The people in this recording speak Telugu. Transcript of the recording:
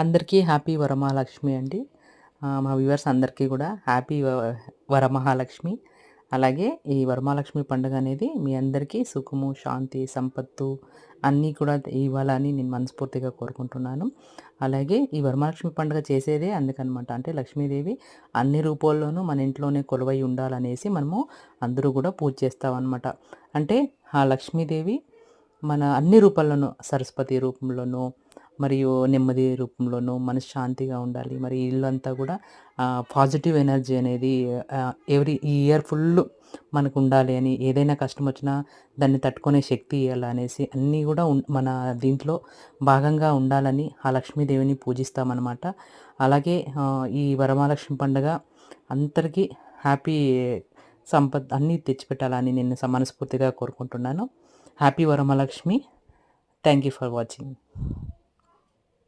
అందరికీ హ్యాపీ వరమహాలక్ష్మి అండి. మా వ్యూవర్స్ అందరికీ కూడా హ్యాపీ వరమహాలక్ష్మి. అలాగే ఈ వరమహాలక్ష్మి పండుగ అనేది మీ అందరికీ సుఖము, శాంతి, సంపత్తు అన్నీ కూడా ఇవ్వాలని నేను మనస్ఫూర్తిగా కోరుకుంటున్నాను. అలాగే ఈ వరమహాలక్ష్మి పండుగ చేసేదే అందుకనమాట. అంటే లక్ష్మీదేవి అన్ని రూపాల్లోనూ మన ఇంట్లోనే కొలువై ఉండాలనేసి మనము అందరూ కూడా పూజ చేస్తామన్నమాట. అంటే ఆ లక్ష్మీదేవి మన అన్ని రూపాల్లోనూ సరస్వతి రూపంలోనూ మరియు నెమ్మది రూపంలోనూ మనశ్శాంతిగా ఉండాలి. మరి ఇల్లంతా కూడా పాజిటివ్ ఎనర్జీ అనేది ఈ ఇయర్ ఫుల్లు మనకు ఉండాలి అని, ఏదైనా కష్టం వచ్చినా దాన్ని తట్టుకునే శక్తి ఇయ్యాలనేసి అన్నీ కూడా మన దీంట్లో భాగంగా ఉండాలని ఆ లక్ష్మీదేవిని పూజిస్తామన్నమాట. అలాగే ఈ వరమహాలక్ష్మి పండుగ అందరికీ హ్యాపీ సంపత్ అన్నీ తెచ్చిపెట్టాలని నేను మనస్ఫూర్తిగా కోరుకుంటున్నాను. Happy Varamahalakshmi. Thank you for watching.